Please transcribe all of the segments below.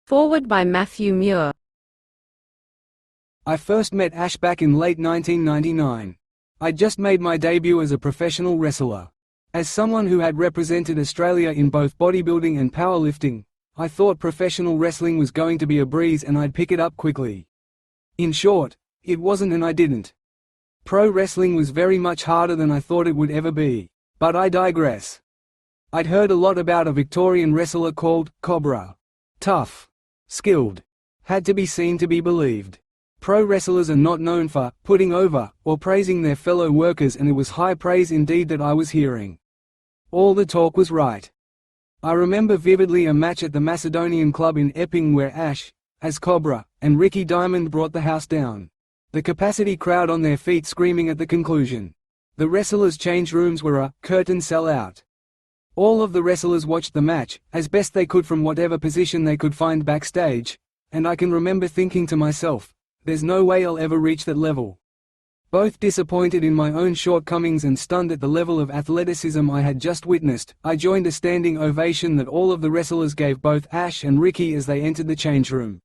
Forward by Matthew Muir. I first met Ash back in late 1999. I'd just made my debut as a professional wrestler. As someone who had represented Australia in both bodybuilding and powerlifting, I thought professional wrestling was going to be a breeze and I'd pick it up quickly. In short, it wasn't, and I didn't. Pro wrestling was very much harder than I thought it would ever be. But I digress. I'd heard a lot about a Victorian wrestler called Cobra. Tough. Skilled. Had to be seen to be believed. Pro wrestlers are not known for putting over or praising their fellow workers, and it was high praise indeed that I was hearing. All the talk was right. I remember vividly a match at the Macedonian Club in Epping where Ash, as Cobra, and Ricky Diamond brought the house down. The capacity crowd on their feet screaming at the conclusion. The wrestlers' change rooms were a curtain sellout. All of the wrestlers watched the match, as best they could from whatever position they could find backstage, and I can remember thinking to myself, there's no way I'll ever reach that level. Both disappointed in my own shortcomings and stunned at the level of athleticism I had just witnessed, I joined a standing ovation that all of the wrestlers gave both Ash and Ricky as they entered the change room.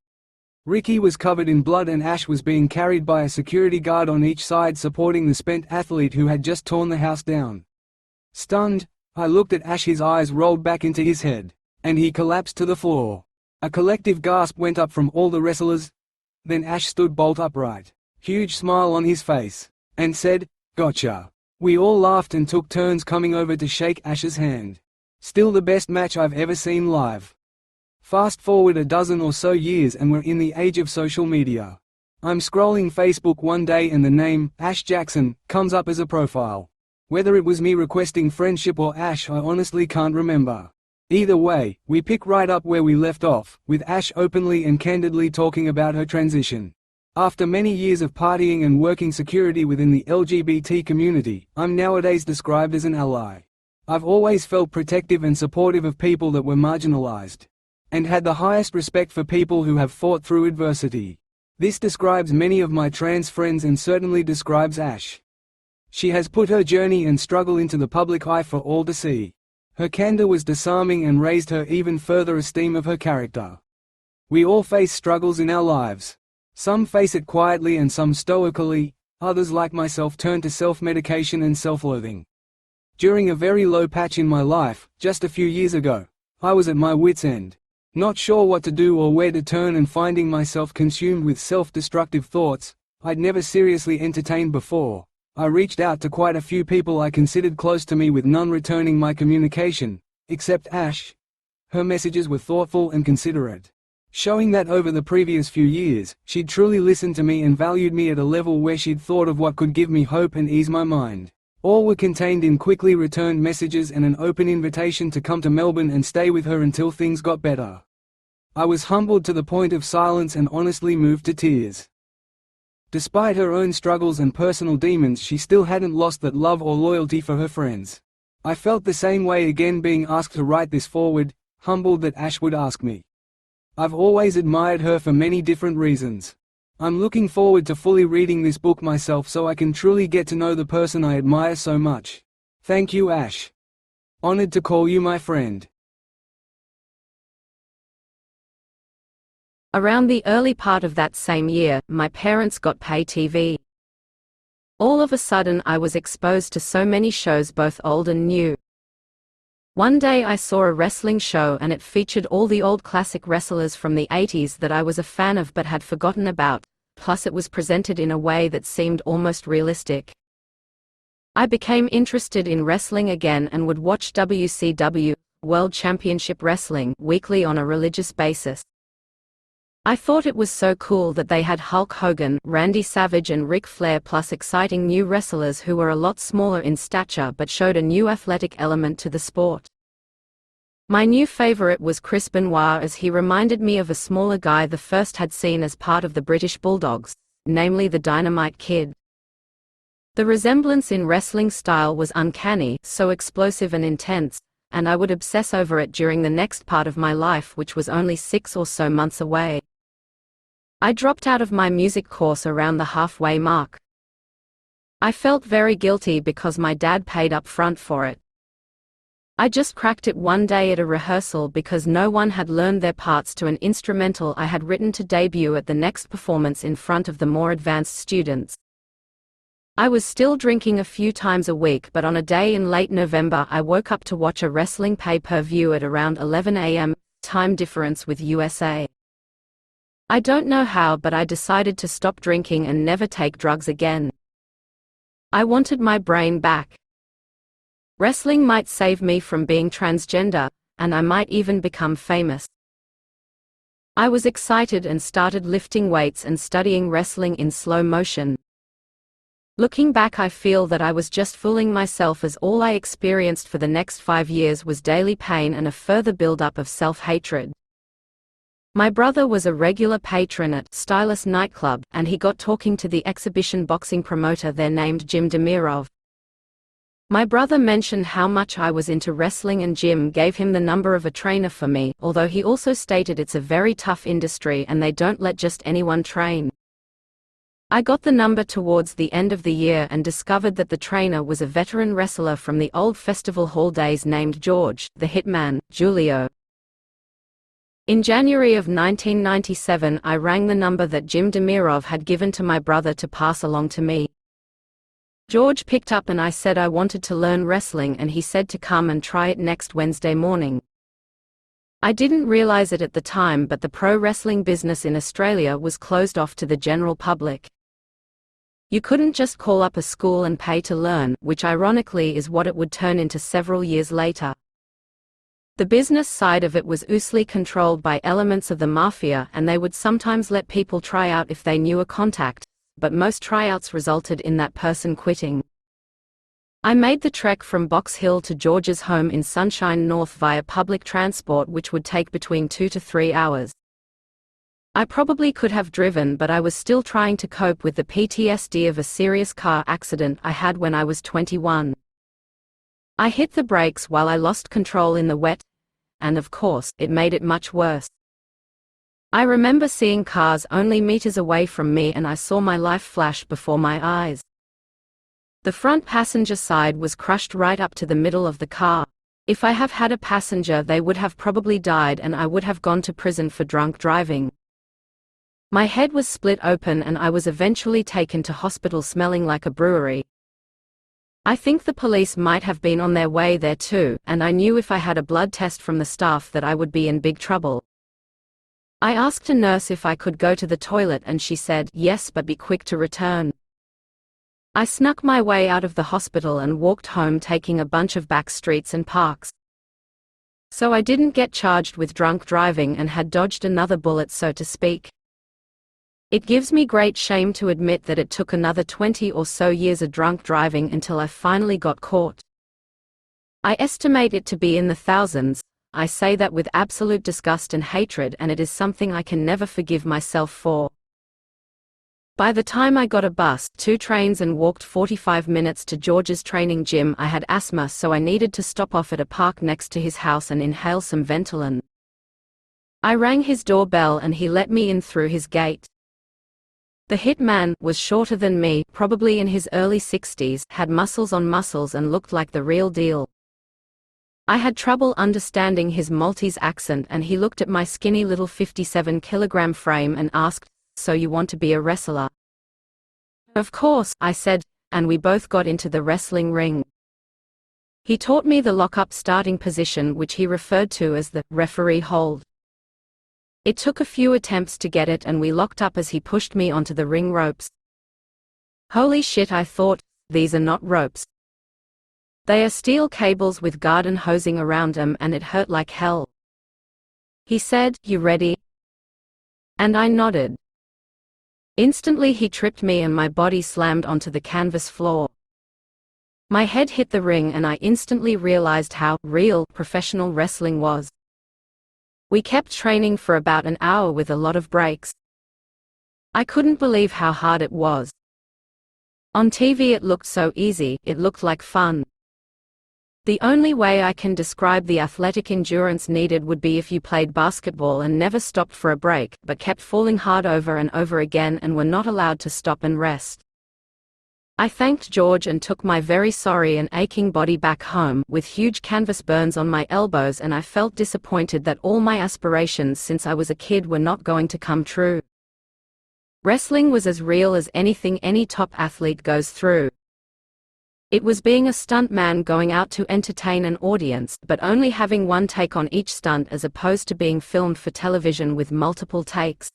Ricky was covered in blood and Ash was being carried by a security guard on each side supporting the spent athlete who had just torn the house down. Stunned, I looked at Ash, his eyes rolled back into his head, and he collapsed to the floor. A collective gasp went up from all the wrestlers. Then Ash stood bolt upright, huge smile on his face, and said, "Gotcha." We all laughed and took turns coming over to shake Ash's hand. Still the best match I've ever seen live. Fast forward a dozen or so years and we're in the age of social media. I'm scrolling Facebook one day and the name, Ash Jackson, comes up as a profile. Whether it was me requesting friendship or Ash, I honestly can't remember. Either way, we pick right up where we left off, with Ash openly and candidly talking about her transition. After many years of partying and working security within the LGBT community, I'm nowadays described as an ally. I've always felt protective and supportive of people that were marginalized, and had the highest respect for people who have fought through adversity. This describes many of my trans friends and certainly describes Ash. She has put her journey and struggle into the public eye for all to see. Her candor was disarming and raised her even further esteem of her character. We all face struggles in our lives. Some face it quietly and some stoically, others like myself turn to self-medication and self-loathing. During a very low patch in my life, just a few years ago, I was at my wit's end. Not sure what to do or where to turn and finding myself consumed with self-destructive thoughts I'd never seriously entertained before. I reached out to quite a few people I considered close to me with none returning my communication, except Ash. Her messages were thoughtful and considerate, showing that over the previous few years, she'd truly listened to me and valued me at a level where she'd thought of what could give me hope and ease my mind. All were contained in quickly returned messages and an open invitation to come to Melbourne and stay with her until things got better. I was humbled to the point of silence and honestly moved to tears. Despite her own struggles and personal demons, she still hadn't lost that love or loyalty for her friends. I felt the same way again being asked to write this forward, humbled that Ash would ask me. I've always admired her for many different reasons. I'm looking forward to fully reading this book myself so I can truly get to know the person I admire so much. Thank you, Ash. Honored to call you my friend. Around the early part of that same year, my parents got pay TV. All of a sudden I was exposed to so many shows, both old and new. One day I saw a wrestling show and it featured all the old classic wrestlers from the 80s that I was a fan of but had forgotten about, plus it was presented in a way that seemed almost realistic. I became interested in wrestling again and would watch WCW, World Championship Wrestling, weekly on a religious basis. I thought it was so cool that they had Hulk Hogan, Randy Savage and Ric Flair, plus exciting new wrestlers who were a lot smaller in stature but showed a new athletic element to the sport. My new favorite was Chris Benoit, as he reminded me of a smaller guy the first had seen as part of the British Bulldogs, namely the Dynamite Kid. The resemblance in wrestling style was uncanny, so explosive and intense, and I would obsess over it during the next part of my life, which was only 6 or so months away. I dropped out of my music course around the halfway mark. I felt very guilty because my dad paid up front for it. I just cracked it one day at a rehearsal because no one had learned their parts to an instrumental I had written to debut at the next performance in front of the more advanced students. I was still drinking a few times a week, but on a day in late November I woke up to watch a wrestling pay-per-view at around 11 a.m., time difference with USA. I don't know how, but I decided to stop drinking and never take drugs again. I wanted my brain back. Wrestling might save me from being transgender, and I might even become famous. I was excited and started lifting weights and studying wrestling in slow motion. Looking back, I feel that I was just fooling myself, as all I experienced for the next 5 years was daily pain and a further build-up of self-hatred. My brother was a regular patron at Stylus nightclub, and he got talking to the exhibition boxing promoter there named Jim Demirov. My brother mentioned how much I was into wrestling, and Jim gave him the number of a trainer for me, although he also stated it's a very tough industry and they don't let just anyone train. I got the number towards the end of the year and discovered that the trainer was a veteran wrestler from the old festival hall days named George, the Hitman, Julio. In January of 1997 I rang the number that Jim Demirov had given to my brother to pass along to me. George picked up and I said I wanted to learn wrestling, and he said to come and try it next Wednesday morning. I didn't realize it at the time, but the pro wrestling business in Australia was closed off to the general public. You couldn't just call up a school and pay to learn, which ironically is what it would turn into several years later. The business side of it was loosely controlled by elements of the mafia, and they would sometimes let people try out if they knew a contact, but most tryouts resulted in that person quitting. I made the trek from Box Hill to George's home in Sunshine North via public transport, which would take between 2 to 3 hours. I probably could have driven, but I was still trying to cope with the PTSD of a serious car accident I had when I was 21. I hit the brakes while I lost control in the wet, and of course, it made it much worse. I remember seeing cars only meters away from me, and I saw my life flash before my eyes. The front passenger side was crushed right up to the middle of the car. If I have had a passenger, they would have probably died and I would have gone to prison for drunk driving. My head was split open and I was eventually taken to hospital smelling like a brewery. I think the police might have been on their way there too, and I knew if I had a blood test from the staff that I would be in big trouble. I asked a nurse if I could go to the toilet and she said, "Yes, but be quick to return." I snuck my way out of the hospital and walked home, taking a bunch of back streets and parks. So I didn't get charged with drunk driving and had dodged another bullet, so to speak. It gives me great shame to admit that it took another 20 or so years of drunk driving until I finally got caught. I estimate it to be in the thousands. I say that with absolute disgust and hatred, and it is something I can never forgive myself for. By the time I got a bus, 2 trains and walked 45 minutes to George's training gym, I had asthma, so I needed to stop off at a park next to his house and inhale some Ventolin. I rang his doorbell and he let me in through his gate. The hitman was shorter than me, probably in his early 60s, had muscles on muscles and looked like the real deal. I had trouble understanding his Maltese accent, and he looked at my skinny little 57-kilogram frame and asked, "So you want to be a wrestler?" "Of course," I said, and we both got into the wrestling ring. He taught me the lock-up starting position, which he referred to as the referee hold. It took a few attempts to get it, and we locked up as he pushed me onto the ring ropes. Holy shit, I thought, these are not ropes. They are steel cables with garden hosing around them, and it hurt like hell. He said, "You ready?" And I nodded. Instantly he tripped me and my body slammed onto the canvas floor. My head hit the ring and I instantly realized how real professional wrestling was. We kept training for about an hour with a lot of breaks. I couldn't believe how hard it was. On TV it looked so easy, it looked like fun. The only way I can describe the athletic endurance needed would be if you played basketball and never stopped for a break, but kept falling hard over and over again and were not allowed to stop and rest. I thanked George and took my very sorry and aching body back home, with huge canvas burns on my elbows, and I felt disappointed that all my aspirations since I was a kid were not going to come true. Wrestling was as real as anything any top athlete goes through. It was being a stuntman going out to entertain an audience, but only having one take on each stunt as opposed to being filmed for television with multiple takes.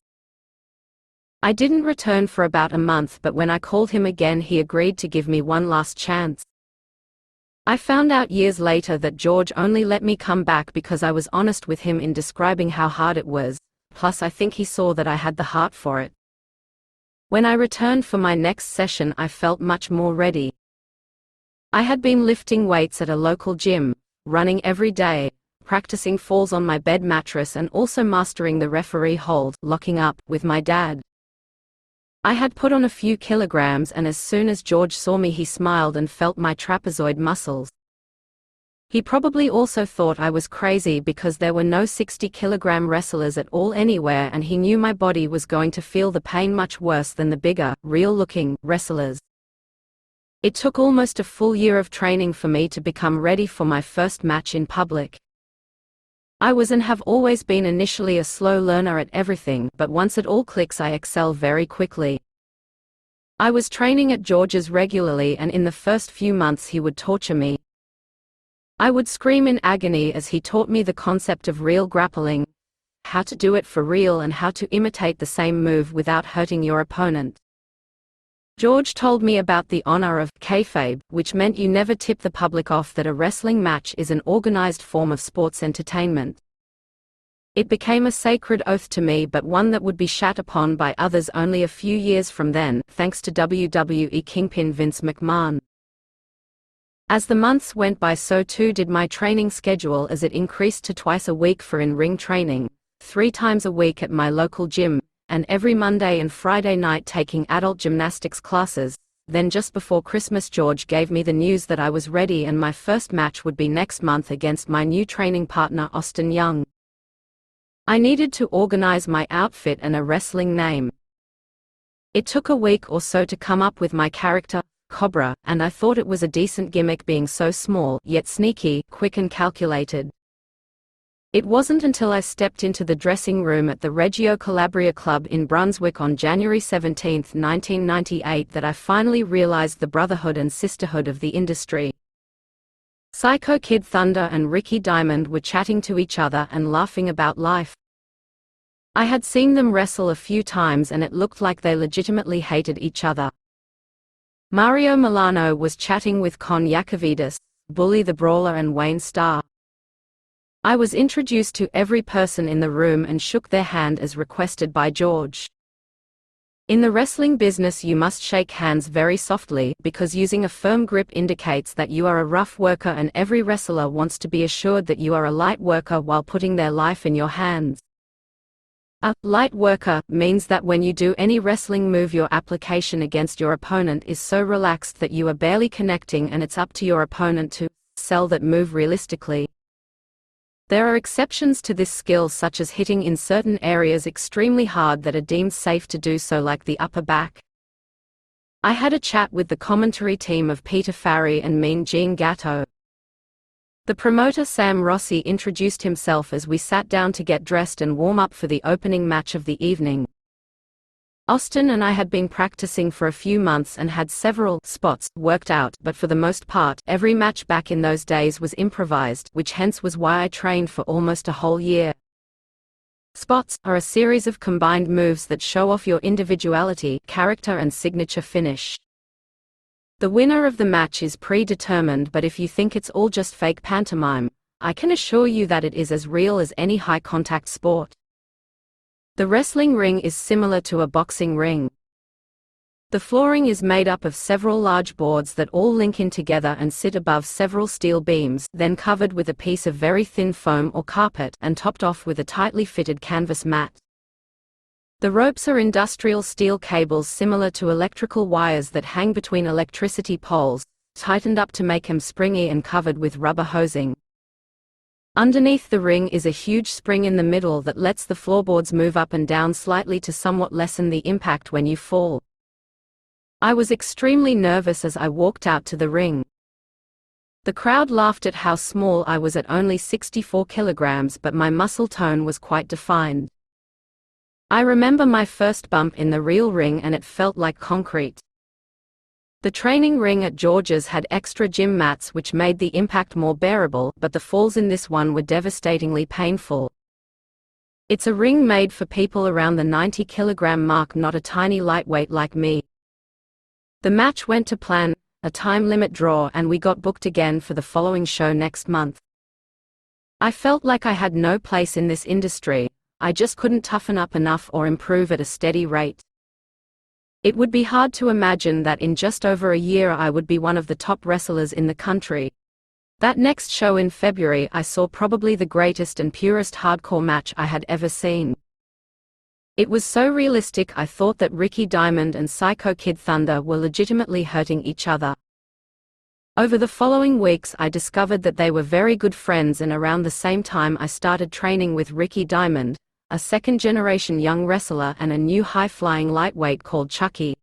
I didn't return for about a month, but when I called him again he agreed to give me one last chance. I found out years later that George only let me come back because I was honest with him in describing how hard it was, plus I think he saw that I had the heart for it. When I returned for my next session I felt much more ready. I had been lifting weights at a local gym, running every day, practicing falls on my bed mattress, and also mastering the referee hold, locking up, with my dad. I had put on a few kilograms, and as soon as George saw me he smiled and felt my trapezoid muscles. He probably also thought I was crazy because there were no 60-kilogram wrestlers at all anywhere, and he knew my body was going to feel the pain much worse than the bigger, real-looking wrestlers. It took almost a full year of training for me to become ready for my first match in public. I was and have always been initially a slow learner at everything, but once it all clicks I excel very quickly. I was training at George's regularly, and in the first few months he would torture me. I would scream in agony as he taught me the concept of real grappling, how to do it for real and how to imitate the same move without hurting your opponent. George told me about the honor of kayfabe, which meant you never tip the public off that a wrestling match is an organized form of sports entertainment. It became a sacred oath to me, but one that would be shat upon by others only a few years from then, thanks to WWE kingpin Vince McMahon. As the months went by, so too did my training schedule, as it increased to twice a week for in-ring training, 3 times a week at my local gym, and every Monday and Friday night taking adult gymnastics classes. Then just before Christmas George gave me the news that I was ready and my first match would be next month against my new training partner Austin Young. I needed to organize my outfit and a wrestling name. It took a week or so to come up with my character, Cobra, and I thought it was a decent gimmick being so small, yet sneaky, quick and calculated. It wasn't until I stepped into the dressing room at the Reggio Calabria Club in Brunswick on January 17, 1998 that I finally realized the brotherhood and sisterhood of the industry. Psycho Kid Thunder and Ricky Diamond were chatting to each other and laughing about life. I had seen them wrestle a few times and it looked like they legitimately hated each other. Mario Milano was chatting with Con Yakovidis, Bully the Brawler and Wayne Starr. I was introduced to every person in the room and shook their hand as requested by George. In the wrestling business you must shake hands very softly, because using a firm grip indicates that you are a rough worker, and every wrestler wants to be assured that you are a light worker while putting their life in your hands. A light worker means that when you do any wrestling move your application against your opponent is so relaxed that you are barely connecting, and it's up to your opponent to sell that move realistically. There are exceptions to this skill, such as hitting in certain areas extremely hard that are deemed safe to do so, like the upper back. I had a chat with the commentary team of Peter Farry and Mean Gene Gatto. The promoter Sam Rossi introduced himself as we sat down to get dressed and warm up for the opening match of the evening. Austin and I had been practicing for a few months and had several spots worked out, but for the most part, every match back in those days was improvised, which hence was why I trained for almost a whole year. Spots are a series of combined moves that show off your individuality, character and signature finish. The winner of the match is predetermined, but if you think it's all just fake pantomime, I can assure you that it is as real as any high-contact sport. The wrestling ring is similar to a boxing ring. The flooring is made up of several large boards that all link in together and sit above several steel beams, then covered with a piece of very thin foam or carpet, and topped off with a tightly fitted canvas mat. The ropes are industrial steel cables similar to electrical wires that hang between electricity poles, tightened up to make them springy and covered with rubber hosing. Underneath the ring is a huge spring in the middle that lets the floorboards move up and down slightly to somewhat lessen the impact when you fall. I was extremely nervous as I walked out to the ring. The crowd laughed at how small I was at only 64 kilograms, but my muscle tone was quite defined. I remember my first bump in the real ring and it felt like concrete. The training ring at George's had extra gym mats which made the impact more bearable, but the falls in this one were devastatingly painful. It's a ring made for people around the 90-kilogram mark, not a tiny lightweight like me. The match went to plan, a time limit draw, and we got booked again for the following show next month. I felt like I had no place in this industry. I just couldn't toughen up enough or improve at a steady rate. It would be hard to imagine that in just over a year I would be one of the top wrestlers in the country. That next show in February I saw probably the greatest and purest hardcore match I had ever seen. It was so realistic. I thought that Ricky Diamond and Psycho Kid Thunder were legitimately hurting each other. Over the following weeks I discovered that they were very good friends, and around the same time I started training with Ricky Diamond, a second-generation young wrestler, and a new high-flying lightweight called Chucky.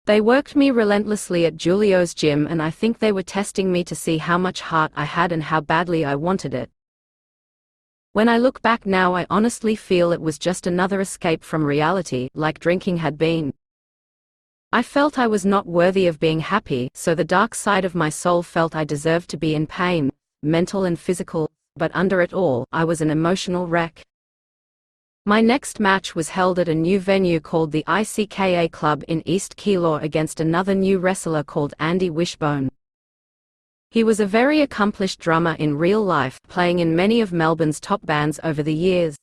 They worked me relentlessly at Julio's gym, and I think they were testing me to see how much heart I had and how badly I wanted it. When I look back now, I honestly feel it was just another escape from reality, like drinking had been. I felt I was not worthy of being happy, so the dark side of my soul felt I deserved to be in pain, mental and physical, but under it all, I was an emotional wreck. My next match was held at a new venue called the ICKA Club in East Keilor against another new wrestler called Andy Wishbone. He was a very accomplished drummer in real life, playing in many of Melbourne's top bands over the years.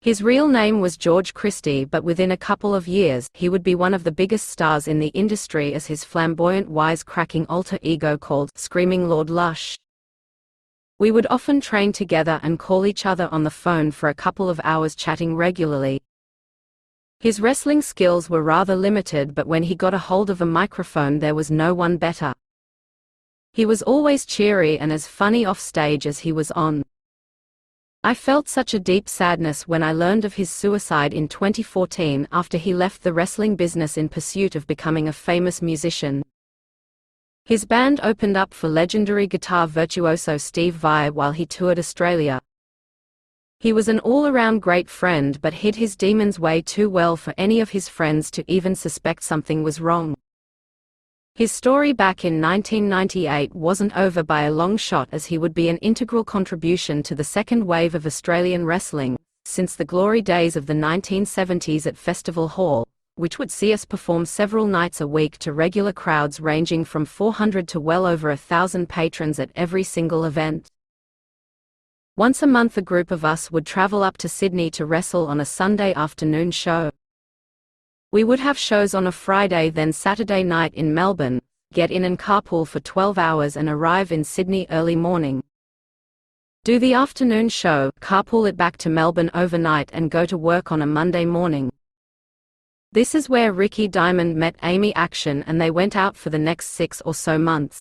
His real name was George Christie, but within a couple of years, he would be one of the biggest stars in the industry as his flamboyant, wise-cracking alter ego called Screaming Lord Lush. We would often train together and call each other on the phone for a couple of hours chatting regularly. His wrestling skills were rather limited, but when he got a hold of a microphone there was no one better. He was always cheery and as funny off stage as he was on. I felt such a deep sadness when I learned of his suicide in 2014 after he left the wrestling business in pursuit of becoming a famous musician. His band opened up for legendary guitar virtuoso Steve Vai while he toured Australia. He was an all-around great friend but hid his demons way too well for any of his friends to even suspect something was wrong. His story back in 1998 wasn't over by a long shot, as he would be an integral contribution to the second wave of Australian wrestling, since the glory days of the 1970s at Festival Hall, which would see us perform several nights a week to regular crowds ranging from 400 to well over 1,000 patrons at every single event. Once a month a group of us would travel up to Sydney to wrestle on a Sunday afternoon show. We would have shows on a Friday then Saturday night in Melbourne, get in and carpool for 12 hours and arrive in Sydney early morning. Do the afternoon show, carpool it back to Melbourne overnight and go to work on a Monday morning. This is where Ricky Diamond met Amy Action and they went out for the next 6 or so months.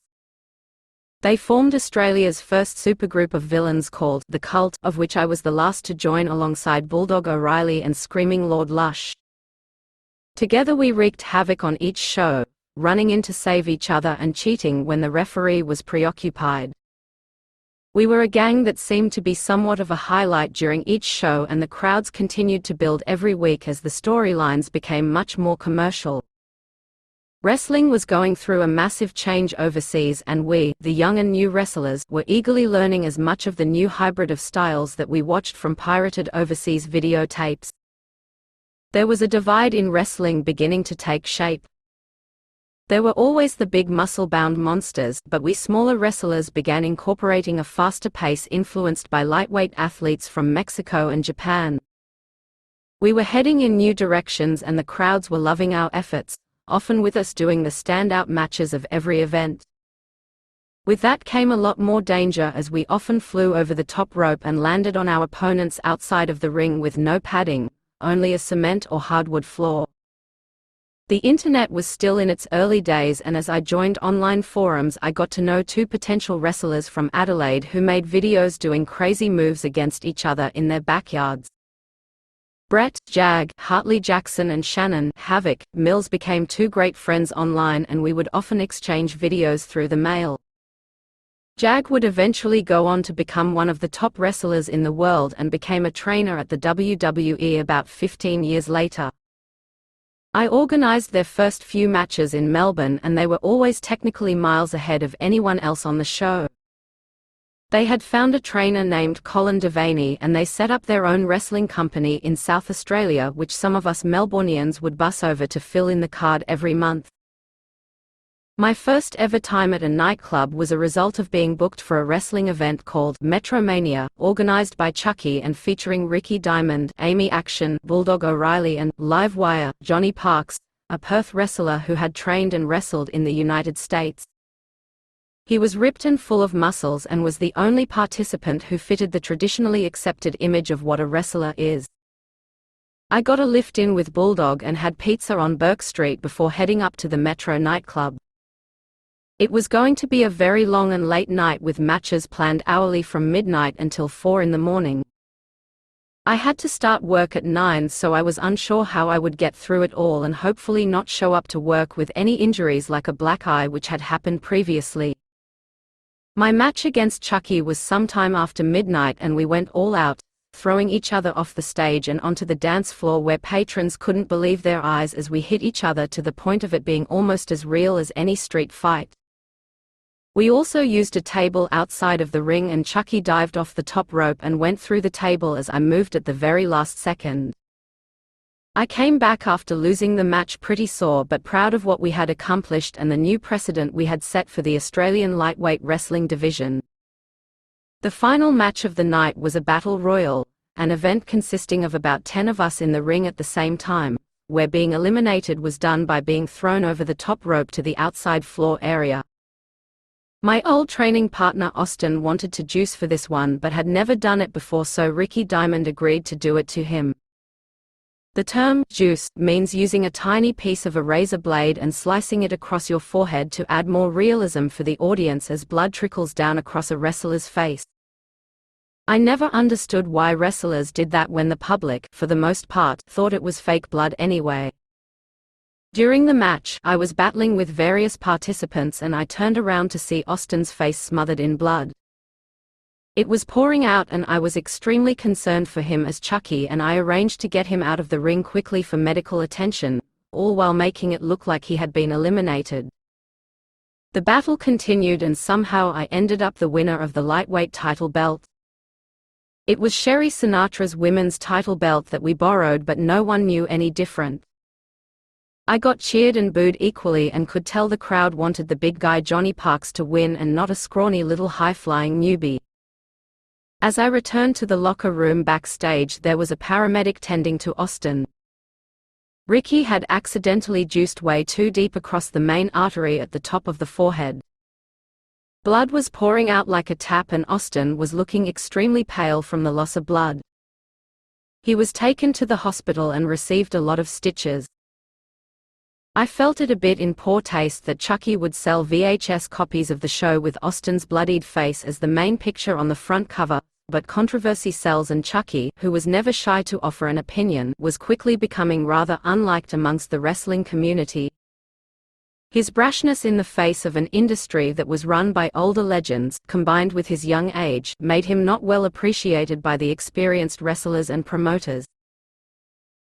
They formed Australia's first supergroup of villains called The Cult, of which I was the last to join alongside Bulldog O'Reilly and Screaming Lord Lush. Together we wreaked havoc on each show, running in to save each other and cheating when the referee was preoccupied. We were a gang that seemed to be somewhat of a highlight during each show, and the crowds continued to build every week as the storylines became much more commercial. Wrestling was going through a massive change overseas, and we, the young and new wrestlers, were eagerly learning as much of the new hybrid of styles that we watched from pirated overseas videotapes. There was a divide in wrestling beginning to take shape. There were always the big muscle-bound monsters, but we smaller wrestlers began incorporating a faster pace influenced by lightweight athletes from Mexico and Japan. We were heading in new directions and the crowds were loving our efforts, often with us doing the standout matches of every event. With that came a lot more danger, as we often flew over the top rope and landed on our opponents outside of the ring with no padding, only a cement or hardwood floor. The internet was still in its early days, and as I joined online forums I got to know 2 potential wrestlers from Adelaide who made videos doing crazy moves against each other in their backyards. Brett, Jag, Hartley Jackson and Shannon, Havoc, Mills became two great friends online and we would often exchange videos through the mail. Jag would eventually go on to become one of the top wrestlers in the world and became a trainer at the WWE about 15 years later. I organized their first few matches in Melbourne and they were always technically miles ahead of anyone else on the show. They had found a trainer named Colin Devaney and they set up their own wrestling company in South Australia, which some of us Melbournians would bus over to fill in the card every month. My first ever time at a nightclub was a result of being booked for a wrestling event called Metromania, organized by Chucky and featuring Ricky Diamond, Amy Action, Bulldog O'Reilly and, live wire, Johnny Parks, a Perth wrestler who had trained and wrestled in the United States. He was ripped and full of muscles and was the only participant who fitted the traditionally accepted image of what a wrestler is. I got a lift in with Bulldog and had pizza on Burke Street before heading up to the Metro nightclub. It was going to be a very long and late night with matches planned hourly from midnight until 4 in the morning. I had to start work at 9, so I was unsure how I would get through it all and hopefully not show up to work with any injuries like a black eye which had happened previously. My match against Chucky was sometime after midnight and we went all out, throwing each other off the stage and onto the dance floor where patrons couldn't believe their eyes as we hit each other to the point of it being almost as real as any street fight. We also used a table outside of the ring and Chucky dived off the top rope and went through the table as I moved at the very last second. I came back after losing the match pretty sore but proud of what we had accomplished and the new precedent we had set for the Australian lightweight wrestling division. The final match of the night was a battle royal, an event consisting of about 10 of us in the ring at the same time, where being eliminated was done by being thrown over the top rope to the outside floor area. My old training partner Austin wanted to juice for this one but had never done it before, so Ricky Diamond agreed to do it to him. The term juice means using a tiny piece of a razor blade and slicing it across your forehead to add more realism for the audience as blood trickles down across a wrestler's face. I never understood why wrestlers did that when the public, for the most part, thought it was fake blood anyway. During the match, I was battling with various participants and I turned around to see Austin's face smothered in blood. It was pouring out and I was extremely concerned for him as Chucky, and I arranged to get him out of the ring quickly for medical attention, all while making it look like he had been eliminated. The battle continued and somehow I ended up the winner of the lightweight title belt. It was Sherry Sinatra's women's title belt that we borrowed, but no one knew any different. I got cheered and booed equally and could tell the crowd wanted the big guy Johnny Parks to win and not a scrawny little high-flying newbie. As I returned to the locker room backstage, there was a paramedic tending to Austin. Ricky had accidentally juiced way too deep across the main artery at the top of the forehead. Blood was pouring out like a tap and Austin was looking extremely pale from the loss of blood. He was taken to the hospital and received a lot of stitches. I felt it a bit in poor taste that Chucky would sell VHS copies of the show with Austin's bloodied face as the main picture on the front cover, but controversy sells and Chucky, who was never shy to offer an opinion, was quickly becoming rather unliked amongst the wrestling community. His brashness in the face of an industry that was run by older legends, combined with his young age, made him not well appreciated by the experienced wrestlers and promoters.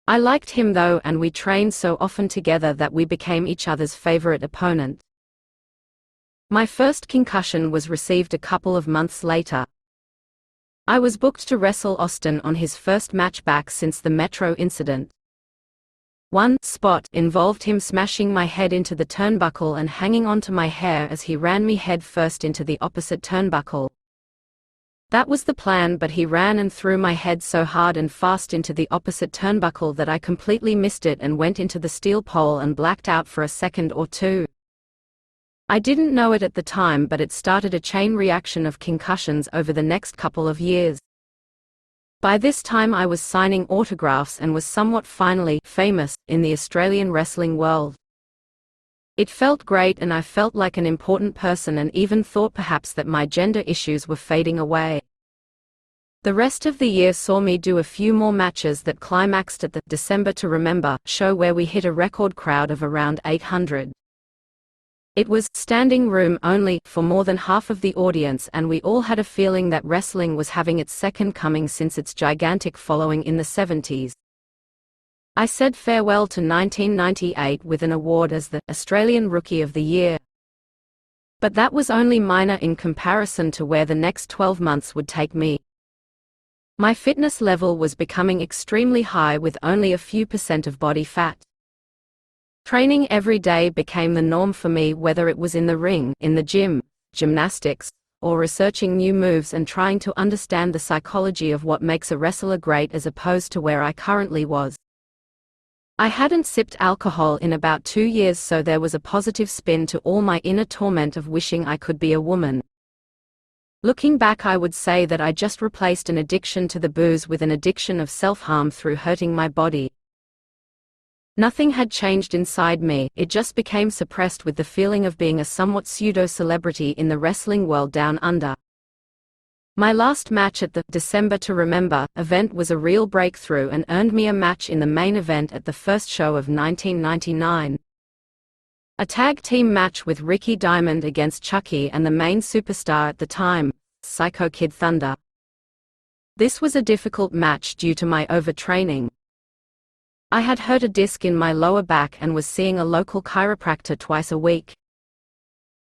I liked him though, and we trained so often together that we became each other's favorite opponent. My first concussion was received a couple of months later. I was booked to wrestle Austin on his first match back since the Metro incident. One spot involved him smashing my head into the turnbuckle and hanging onto my hair as he ran me head first into the opposite turnbuckle. That was the plan, but he ran and threw my head so hard and fast into the opposite turnbuckle that I completely missed it and went into the steel pole and blacked out for a second or two. I didn't know it at the time, but it started a chain reaction of concussions over the next couple of years. By this time I was signing autographs and was somewhat finally famous in the Australian wrestling world. It felt great and I felt like an important person and even thought perhaps that my gender issues were fading away. The rest of the year saw me do a few more matches that climaxed at the December to Remember show, where we hit a record crowd of around 800. It was standing room only for more than half of the audience, and we all had a feeling that wrestling was having its second coming since its gigantic following in the 70s. I said farewell to 1998 with an award as the Australian Rookie of the Year. But that was only minor in comparison to where the next 12 months would take me. My fitness level was becoming extremely high with only a few % of body fat. Training every day became the norm for me, whether it was in the ring, in the gym, gymnastics, or researching new moves and trying to understand the psychology of what makes a wrestler great, as opposed to where I currently was. I hadn't sipped alcohol in about 2 years, so there was a positive spin to all my inner torment of wishing I could be a woman. Looking back, I would say that I just replaced an addiction to the booze with an addiction of self-harm through hurting my body. Nothing had changed inside me, it just became suppressed with the feeling of being a somewhat pseudo-celebrity in the wrestling world down under. My last match at the December to Remember event was a real breakthrough and earned me a match in the main event at the first show of 1999. A tag team match with Ricky Diamond against Chucky and the main superstar at the time, Psycho Kid Thunder. This was a difficult match due to my overtraining. I had hurt a disc in my lower back and was seeing a local chiropractor twice a week.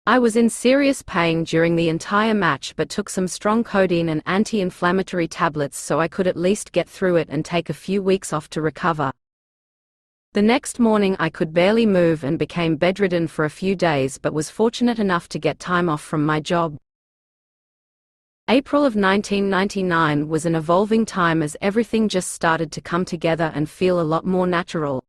I was in serious pain during the entire match, but took some strong codeine and anti-inflammatory tablets so I could at least get through it and take a few weeks off to recover. The next morning I could barely move and became bedridden for a few days, but was fortunate enough to get time off from my job. April of 1999 was an evolving time as everything just started to come together and feel a lot more natural.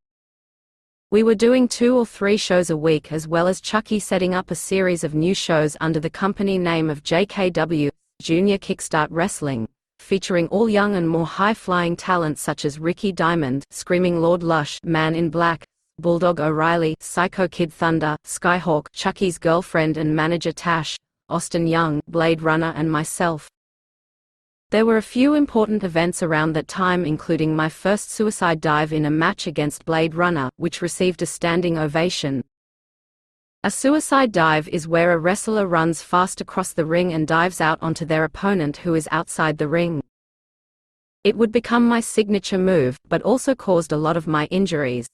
We were doing 2 or 3 shows a week, as well as Chucky setting up a series of new shows under the company name of JKW, Junior Kickstart Wrestling, featuring all young and more high-flying talent such as Ricky Diamond, Screaming Lord Lush, Man in Black, Bulldog O'Reilly, Psycho Kid Thunder, Skyhawk, Chucky's girlfriend and manager Tash, Austin Young, Blade Runner and myself. There were a few important events around that time, including my first suicide dive in a match against Blade Runner, which received a standing ovation. A suicide dive is where a wrestler runs fast across the ring and dives out onto their opponent who is outside the ring. It would become my signature move, but also caused a lot of my injuries.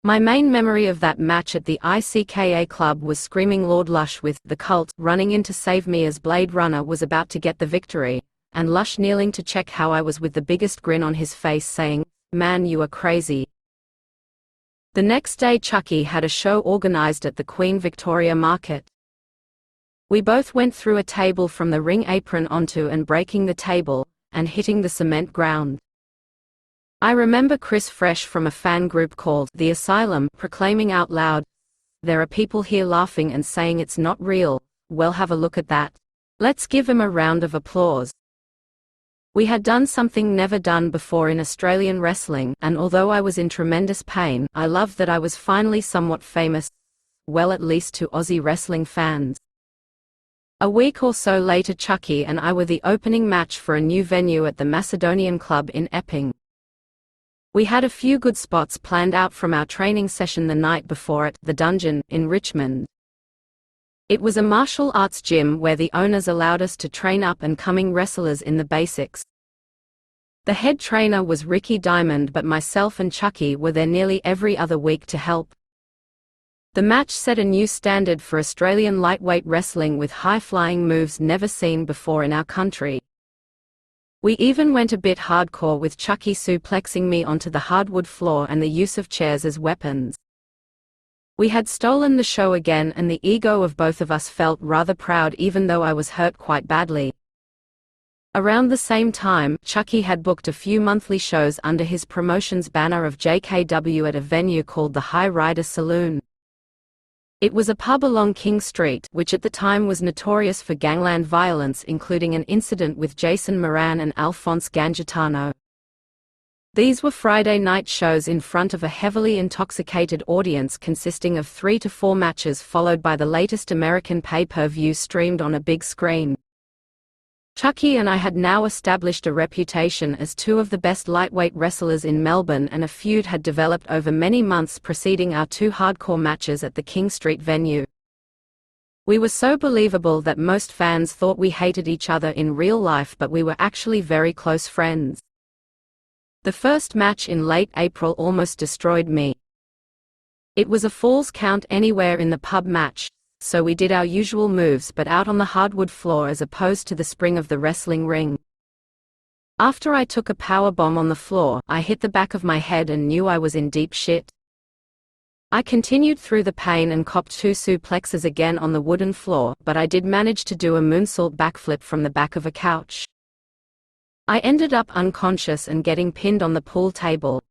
My main memory of that match at the ICKA club was Screaming Lord Lush with The Cult running in to save me as Blade Runner was about to get the victory, and Lush kneeling to check how I was with the biggest grin on his face saying, "Man, you are crazy." The next day Chucky had a show organized at the Queen Victoria Market. We both went through a table from the ring apron onto and breaking the table, and hitting the cement ground. I remember Chris Fresh from a fan group called The Asylum proclaiming out loud, "There are people here laughing and saying it's not real, well have a look at that. Let's give him a round of applause." We had done something never done before in Australian wrestling, and although I was in tremendous pain, I loved that I was finally somewhat famous, well, at least to Aussie wrestling fans. A week or so later Chucky and I were the opening match for a new venue at the Macedonian Club in Epping. We had a few good spots planned out from our training session the night before at The Dungeon in Richmond. It was a martial arts gym where the owners allowed us to train up-and-coming wrestlers in the basics. The head trainer was Ricky Diamond, but myself and Chucky were there nearly every other week to help. The match set a new standard for Australian lightweight wrestling with high-flying moves never seen before in our country. We even went a bit hardcore with Chucky suplexing me onto the hardwood floor and the use of chairs as weapons. We had stolen the show again, and the ego of both of us felt rather proud even though I was hurt quite badly. Around the same time, Chucky had booked a few monthly shows under his promotion's banner of JKW at a venue called the High Rider Saloon. It was a pub along King Street, which at the time was notorious for gangland violence, including an incident with Jason Moran and Alphonse Gangitano. These were Friday night shows in front of a heavily intoxicated audience consisting of 3 to 4 matches followed by the latest American pay-per-view streamed on a big screen. Chucky and I had now established a reputation as two of the best lightweight wrestlers in Melbourne, and a feud had developed over many months preceding our two hardcore matches at the King Street venue. We were so believable that most fans thought we hated each other in real life, but we were actually very close friends. The first match in late April almost destroyed me. It was a Falls Count Anywhere in the pub match, so we did our usual moves but out on the hardwood floor as opposed to the spring of the wrestling ring. After I took a power bomb on the floor, I hit the back of my head and knew I was in deep shit. I continued through the pain and copped two suplexes again on the wooden floor, but I did manage to do a moonsault backflip from the back of a couch. I ended up unconscious and getting pinned on the pool table.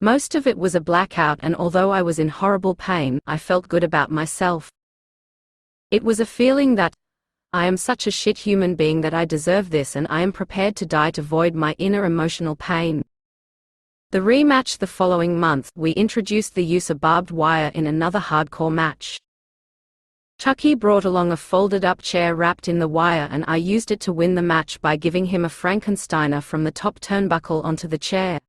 Most of it was a blackout, and although I was in horrible pain, I felt good about myself. It was a feeling that, I am such a shit human being that I deserve this, and I am prepared to die to void my inner emotional pain. The rematch the following month, we introduced the use of barbed wire in another hardcore match. Chucky brought along a folded-up chair wrapped in the wire, and I used it to win the match by giving him a Frankensteiner from the top turnbuckle onto the chair.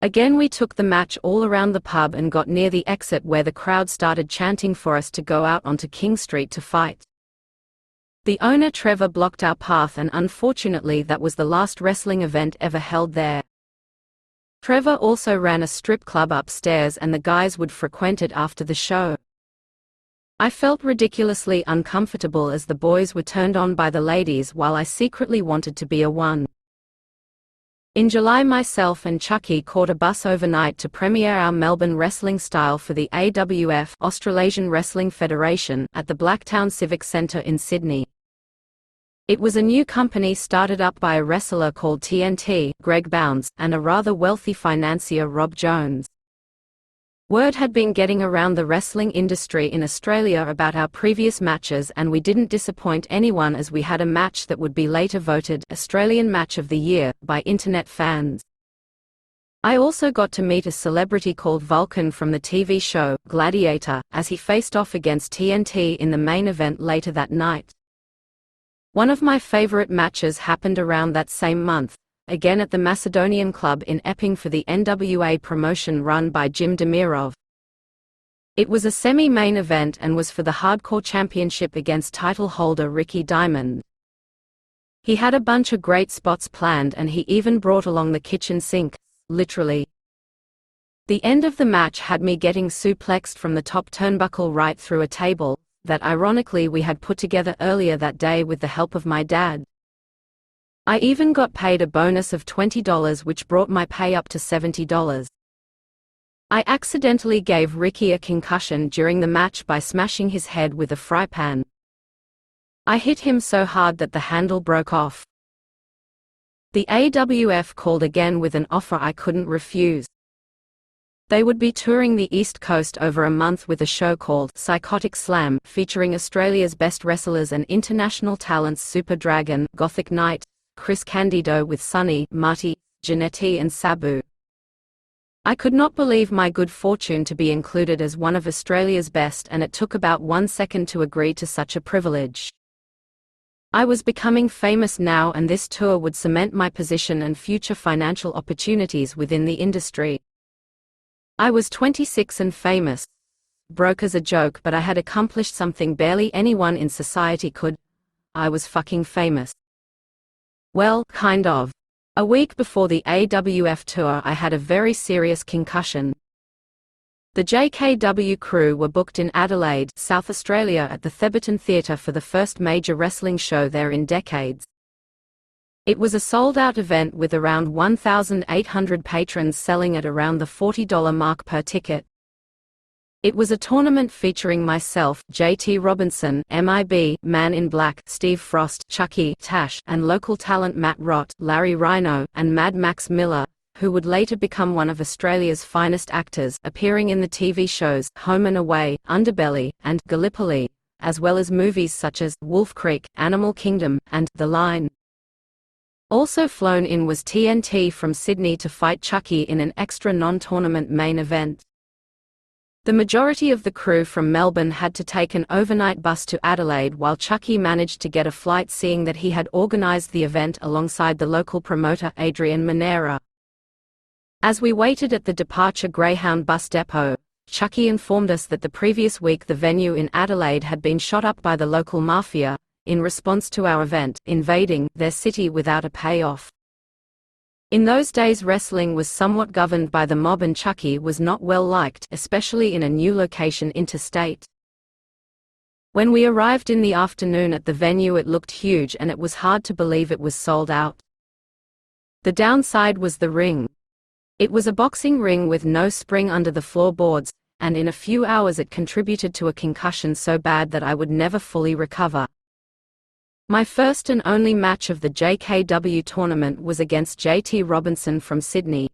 Again, we took the match all around the pub and got near the exit where the crowd started chanting for us to go out onto King Street to fight. The owner Trevor blocked our path, and unfortunately that was the last wrestling event ever held there. Trevor also ran a strip club upstairs, and the guys would frequent it after the show. I felt ridiculously uncomfortable as the boys were turned on by the ladies while I secretly wanted to be a one. In July, myself and Chucky caught a bus overnight to premiere our Melbourne wrestling style for the AWF Australasian Wrestling Federation at the Blacktown Civic Centre in Sydney. It was a new company started up by a wrestler called TNT, Greg Bounds, and a rather wealthy financier, Rob Jones. Word had been getting around the wrestling industry in Australia about our previous matches, and we didn't disappoint anyone as we had a match that would be later voted Australian Match of the Year by internet fans. I also got to meet a celebrity called Vulcan from the TV show Gladiator, as he faced off against TNT in the main event later that night. One of my favorite matches happened around that same month, again at the Macedonian Club in Epping for the NWA promotion run by Jim Demirov. It was a semi-main event and was for the Hardcore Championship against title holder Ricky Diamond. He had a bunch of great spots planned, and he even brought along the kitchen sink, literally. The end of the match had me getting suplexed from the top turnbuckle right through a table that ironically we had put together earlier that day with the help of my dad. I even got paid a bonus of $20, which brought my pay up to $70. I accidentally gave Ricky a concussion during the match by smashing his head with a fry pan. I hit him so hard that the handle broke off. The AWF called again with an offer I couldn't refuse. They would be touring the East Coast over a month with a show called Psychotic Slam, featuring Australia's best wrestlers and international talents Super Dragon, Gothic Knight, Chris Candido with Sonny, Marty, Janetti and Sabu. I could not believe my good fortune to be included as one of Australia's best, and it took about 1 second to agree to such a privilege. I was becoming famous now, and this tour would cement my position and future financial opportunities within the industry. I was 26 and famous. Broke as a joke, but I had accomplished something barely anyone in society could. I was fucking famous. Well, kind of. A week before the AWF tour, I had a very serious concussion. The JKW crew were booked in Adelaide, South Australia at the Theberton Theatre for the first major wrestling show there in decades. It was a sold-out event with around 1,800 patrons selling at around the $40 mark per ticket. It was a tournament featuring myself, JT Robinson, MIB, Man in Black, Steve Frost, Chucky, Tash, and local talent Matt Rott, Larry Rhino, and Mad Max Miller, who would later become one of Australia's finest actors, appearing in the TV shows Home and Away, Underbelly, and Gallipoli, as well as movies such as Wolf Creek, Animal Kingdom, and The Line. Also flown in was TNT from Sydney to fight Chucky in an extra non-tournament main event. The majority of the crew from Melbourne had to take an overnight bus to Adelaide, while Chucky managed to get a flight, seeing that he had organised the event alongside the local promoter Adrian Manera. As we waited at the departure Greyhound bus depot, Chucky informed us that the previous week the venue in Adelaide had been shot up by the local mafia, in response to our event, invading their city without a payoff. In those days wrestling was somewhat governed by the mob, and Chucky was not well liked, especially in a new location interstate. When we arrived in the afternoon at the venue, it looked huge and it was hard to believe it was sold out. The downside was the ring. It was a boxing ring with no spring under the floorboards, and in a few hours it contributed to a concussion so bad that I would never fully recover. My first and only match of the JKW tournament was against JT Robinson from Sydney.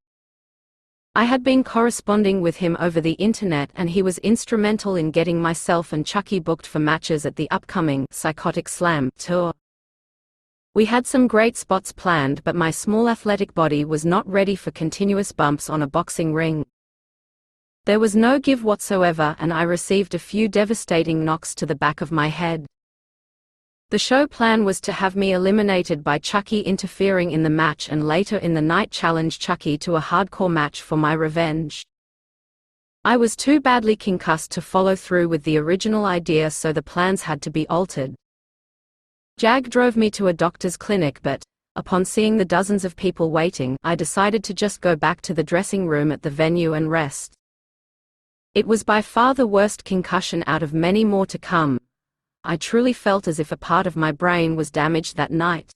I had been corresponding with him over the internet, and he was instrumental in getting myself and Chucky booked for matches at the upcoming Psychotic Slam tour. We had some great spots planned, but my small athletic body was not ready for continuous bumps on a boxing ring. There was no give whatsoever, and I received a few devastating knocks to the back of my head. The show plan was to have me eliminated by Chucky interfering in the match, and later in the night challenge Chucky to a hardcore match for my revenge. I was too badly concussed to follow through with the original idea, so the plans had to be altered. Jag drove me to a doctor's clinic, but, upon seeing the dozens of people waiting, I decided to just go back to the dressing room at the venue and rest. It was by far the worst concussion out of many more to come. I truly felt as if a part of my brain was damaged that night.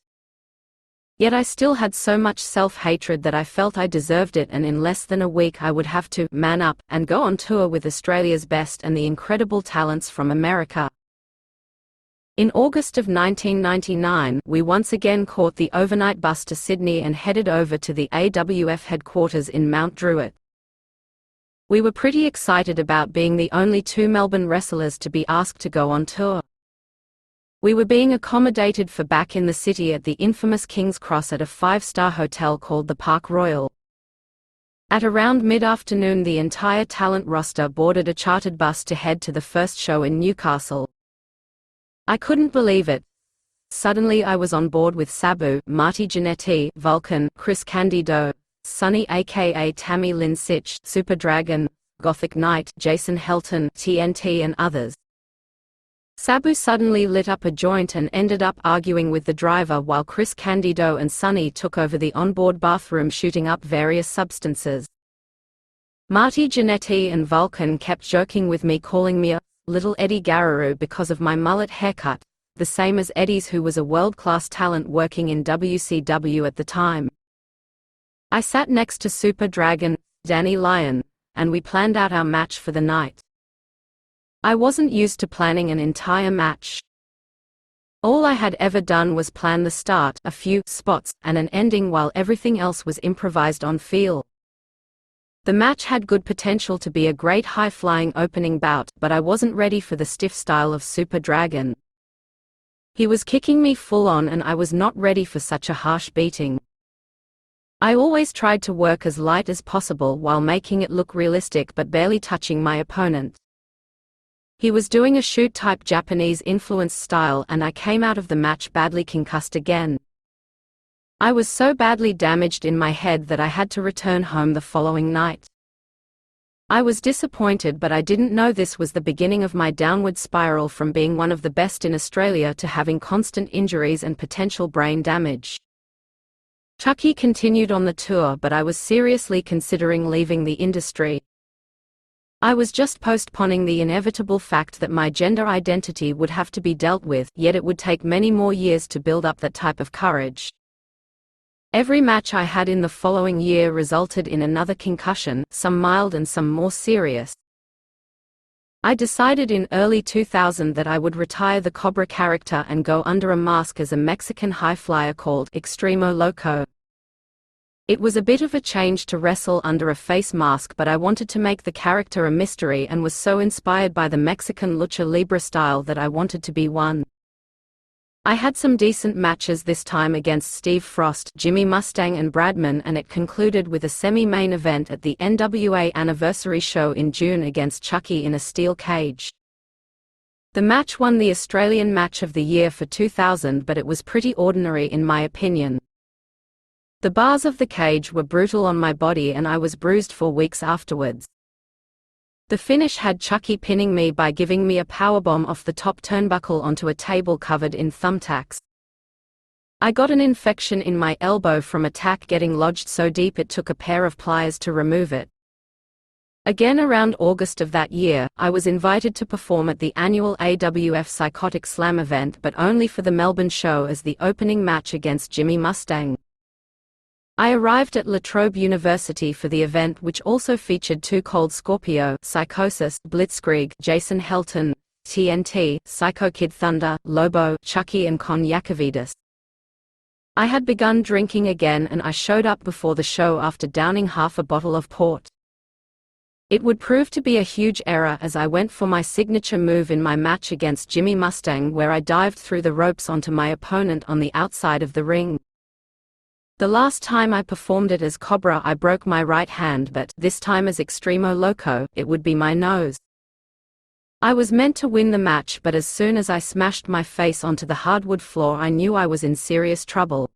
Yet I still had so much self-hatred that I felt I deserved it, and in less than a week I would have to man up and go on tour with Australia's best and the incredible talents from America. In August of 1999, we once again caught the overnight bus to Sydney and headed over to the AWF headquarters in Mount Druitt. We were pretty excited about being the only two Melbourne wrestlers to be asked to go on tour. We were being accommodated for back in the city at the infamous King's Cross at a 5-star hotel called the Park Royal. At around mid-afternoon, the entire talent roster boarded a chartered bus to head to the first show in Newcastle. I couldn't believe it. Suddenly I was on board with Sabu, Marty Jannetty, Vulcan, Chris Candido, Sunny aka Tammy Lynn Sitch, Super Dragon, Gothic Knight, Jason Helton, TNT and others. Sabu suddenly lit up a joint and ended up arguing with the driver, while Chris Candido and Sunny took over the onboard bathroom shooting up various substances. Marty Jannetty and Vulcan kept joking with me, calling me a little Eddie Garraroo because of my mullet haircut, the same as Eddie's, who was a world-class talent working in WCW at the time. I sat next to Super Dragon, Danny Lyon, and we planned out our match for the night. I wasn't used to planning an entire match. All I had ever done was plan the start, a few spots, and an ending, while everything else was improvised on feel. The match had good potential to be a great high-flying opening bout, but I wasn't ready for the stiff style of Super Dragon. He was kicking me full on, and I was not ready for such a harsh beating. I always tried to work as light as possible while making it look realistic but barely touching my opponent. He was doing a shoot-type Japanese-influenced style, and I came out of the match badly concussed again. I was so badly damaged in my head that I had to return home the following night. I was disappointed, but I didn't know this was the beginning of my downward spiral from being one of the best in Australia to having constant injuries and potential brain damage. Chucky continued on the tour, but I was seriously considering leaving the industry. I was just postponing the inevitable fact that my gender identity would have to be dealt with, yet it would take many more years to build up that type of courage. Every match I had in the following year resulted in another concussion, some mild and some more serious. I decided in early 2000 that I would retire the Cobra character and go under a mask as a Mexican high flyer called Extremo Loco. It was a bit of a change to wrestle under a face mask, but I wanted to make the character a mystery and was so inspired by the Mexican lucha libre style that I wanted to be one. I had some decent matches this time against Steve Frost, Jimmy Mustang and Bradman, and it concluded with a semi-main event at the NWA Anniversary Show in June against Chucky in a steel cage. The match won the Australian Match of the Year for 2000, but it was pretty ordinary in my opinion. The bars of the cage were brutal on my body and I was bruised for weeks afterwards. The finish had Chucky pinning me by giving me a powerbomb off the top turnbuckle onto a table covered in thumbtacks. I got an infection in my elbow from a tack getting lodged so deep it took a pair of pliers to remove it. Again around August of that year, I was invited to perform at the annual AWF Psychotic Slam event, but only for the Melbourne show as the opening match against Jimmy Mustang. I arrived at La Trobe University for the event, which also featured Too Cold Scorpio, Psychosis, Blitzkrieg, Jason Helton, TNT, Psycho Kid Thunder, Lobo, Chucky and Con Yakovidis. I had begun drinking again and I showed up before the show after downing half a bottle of port. It would prove to be a huge error as I went for my signature move in my match against Jimmy Mustang, where I dived through the ropes onto my opponent on the outside of the ring. The last time I performed it as Cobra I broke my right hand, but this time as Extremo Loco, it would be my nose. I was meant to win the match, but as soon as I smashed my face onto the hardwood floor I knew I was in serious trouble.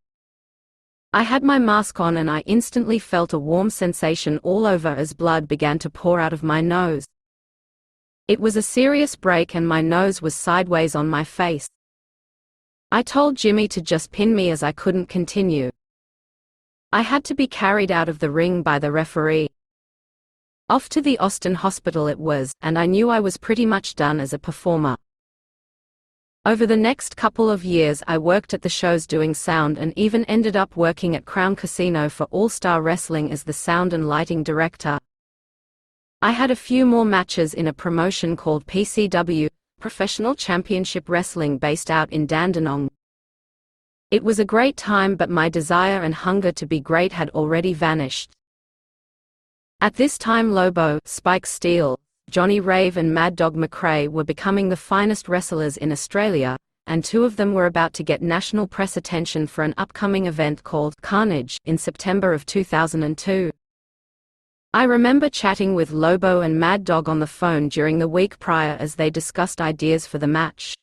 I had my mask on and I instantly felt a warm sensation all over as blood began to pour out of my nose. It was a serious break and my nose was sideways on my face. I told Jimmy to just pin me as I couldn't continue. I had to be carried out of the ring by the referee. Off to the Austin hospital it was, and I knew I was pretty much done as a performer. Over the next couple of years I worked at the shows doing sound and even ended up working at Crown Casino for All Star Wrestling as the sound and lighting director. I had a few more matches in a promotion called PCW, Professional Championship Wrestling, based out in Dandenong. It was a great time, but my desire and hunger to be great had already vanished. At this time Lobo, Spike Steele, Johnny Rave and Mad Dog McRae were becoming the finest wrestlers in Australia, and two of them were about to get national press attention for an upcoming event called Carnage in September of 2002. I remember chatting with Lobo and Mad Dog on the phone during the week prior as they discussed ideas for the match.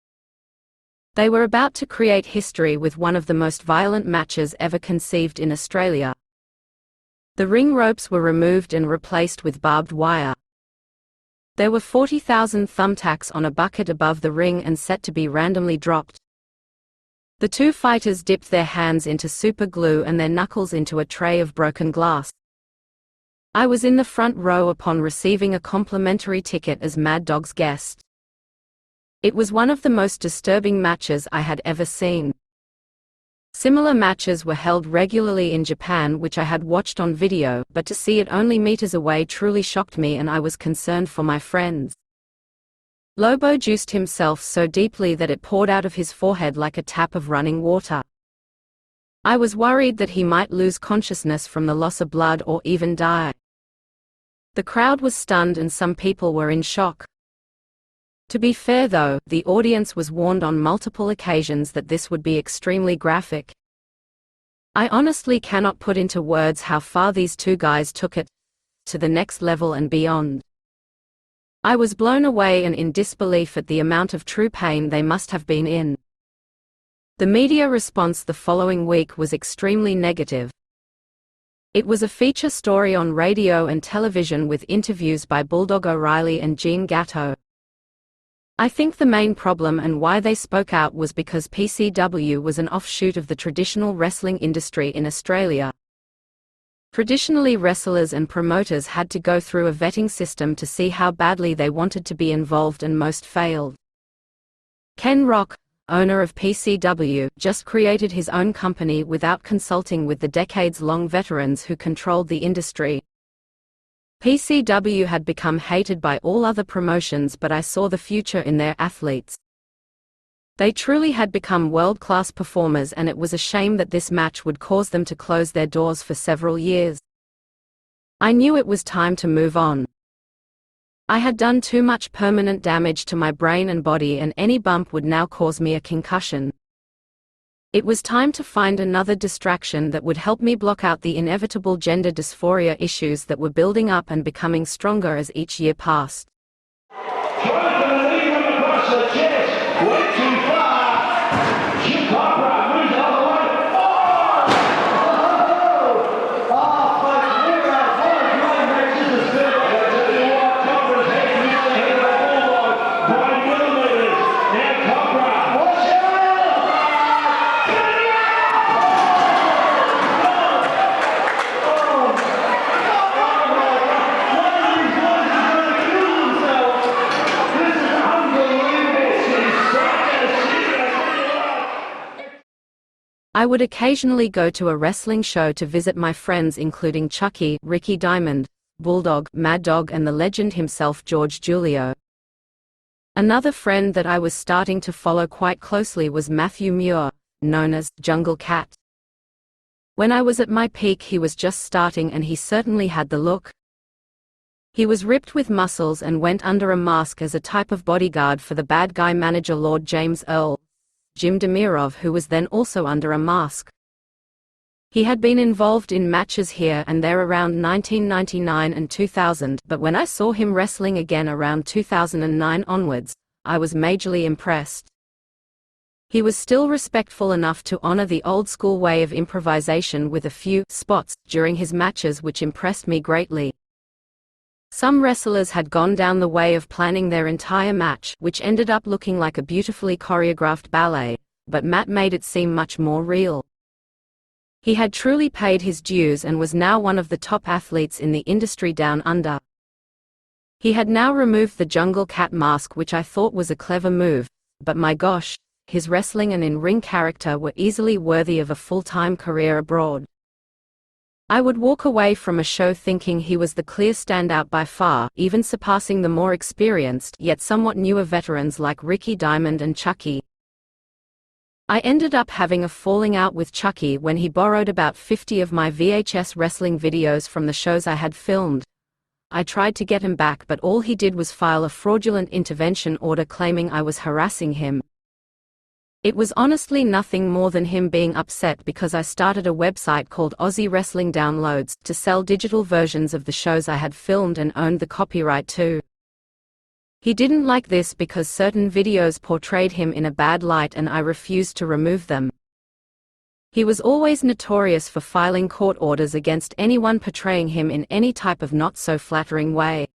They were about to create history with one of the most violent matches ever conceived in Australia. The ring ropes were removed and replaced with barbed wire. There were 40,000 thumbtacks on a bucket above the ring and set to be randomly dropped. The two fighters dipped their hands into super glue and their knuckles into a tray of broken glass. I was in the front row upon receiving a complimentary ticket as Mad Dog's guest. It was one of the most disturbing matches I had ever seen. Similar matches were held regularly in Japan, which I had watched on video, but to see it only meters away truly shocked me and I was concerned for my friends. Lobo juiced himself so deeply that it poured out of his forehead like a tap of running water. I was worried that he might lose consciousness from the loss of blood or even die. The crowd was stunned and some people were in shock. To be fair though, the audience was warned on multiple occasions that this would be extremely graphic. I honestly cannot put into words how far these two guys took it to the next level and beyond. I was blown away and in disbelief at the amount of true pain they must have been in. The media response the following week was extremely negative. It was a feature story on radio and television with interviews by Bulldog O'Reilly and Gene Gatto. I think the main problem and why they spoke out was because PCW was an offshoot of the traditional wrestling industry in Australia. Traditionally, wrestlers and promoters had to go through a vetting system to see how badly they wanted to be involved, and most failed. Ken Rock, owner of PCW, just created his own company without consulting with the decades-long veterans who controlled the industry. PCW had become hated by all other promotions, but I saw the future in their athletes. They truly had become world-class performers, and it was a shame that this match would cause them to close their doors for several years. I knew it was time to move on. I had done too much permanent damage to my brain and body, and any bump would now cause me a concussion. It was time to find another distraction that would help me block out the inevitable gender dysphoria issues that were building up and becoming stronger as each year passed. Trying to lead him across the chest, way too far. Cobra moves all the way. Oh, folks, we're out for great matches of skill. I tell you what, Cobra's head nearly hit the bullseye by millimeters. Now Cobra, watch out! I would occasionally go to a wrestling show to visit my friends, including Chucky, Ricky Diamond, Bulldog, Mad Dog, and the legend himself, George Julio. Another friend that I was starting to follow quite closely was Matthew Muir, known as Jungle Cat. When I was at my peak, he was just starting, and he certainly had the look. He was ripped with muscles and went under a mask as a type of bodyguard for the bad guy manager Lord James Earl, Jim Demirov, who was then also under a mask. He had been involved in matches here and there around 1999 and 2000, but when I saw him wrestling again around 2009 onwards, I was majorly impressed. He was still respectful enough to honor the old-school way of improvisation with a few spots during his matches, which impressed me greatly. Some wrestlers had gone down the way of planning their entire match, which ended up looking like a beautifully choreographed ballet, but Matt made it seem much more real. He had truly paid his dues and was now one of the top athletes in the industry down under. He had now removed the Jungle Cat mask, which I thought was a clever move, but my gosh, his wrestling and in-ring character were easily worthy of a full-time career abroad. I would walk away from a show thinking he was the clear standout by far, even surpassing the more experienced yet somewhat newer veterans like Ricky Diamond and Chucky. I ended up having a falling out with Chucky when he borrowed about 50 of my VHS wrestling videos from the shows I had filmed. I tried to get him back, but all he did was file a fraudulent intervention order claiming I was harassing him. It was honestly nothing more than him being upset because I started a website called Aussie Wrestling Downloads to sell digital versions of the shows I had filmed and owned the copyright to. He didn't like this because certain videos portrayed him in a bad light and I refused to remove them. He was always notorious for filing court orders against anyone portraying him in any type of not-so-flattering way.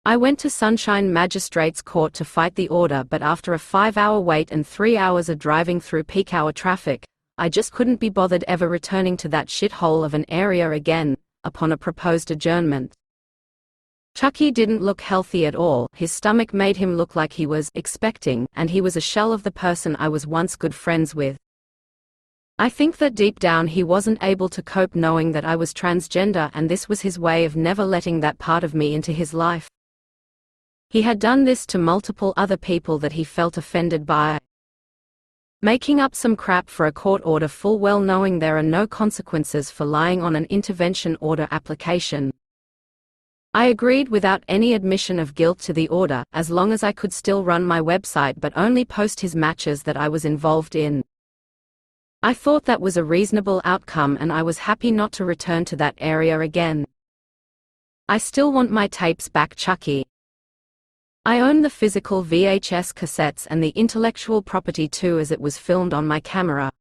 I went to Sunshine Magistrates Court to fight the order, but after a 5-hour wait and 3 hours of driving through peak hour traffic, I just couldn't be bothered ever returning to that shithole of an area again, upon a proposed adjournment. Chucky didn't look healthy at all. His stomach made him look like he was expecting, and he was a shell of the person I was once good friends with. I think that deep down he wasn't able to cope knowing that I was transgender, and this was his way of never letting that part of me into his life. He had done this to multiple other people that he felt offended by. Making up some crap for a court order, full well knowing there are no consequences for lying on an intervention order application. I agreed without any admission of guilt to the order, as long as I could still run my website but only post his matches that I was involved in. I thought that was a reasonable outcome, and I was happy not to return to that area again. I still want my tapes back, Chucky. I own the physical VHS cassettes and the intellectual property too, as it was filmed on my camera.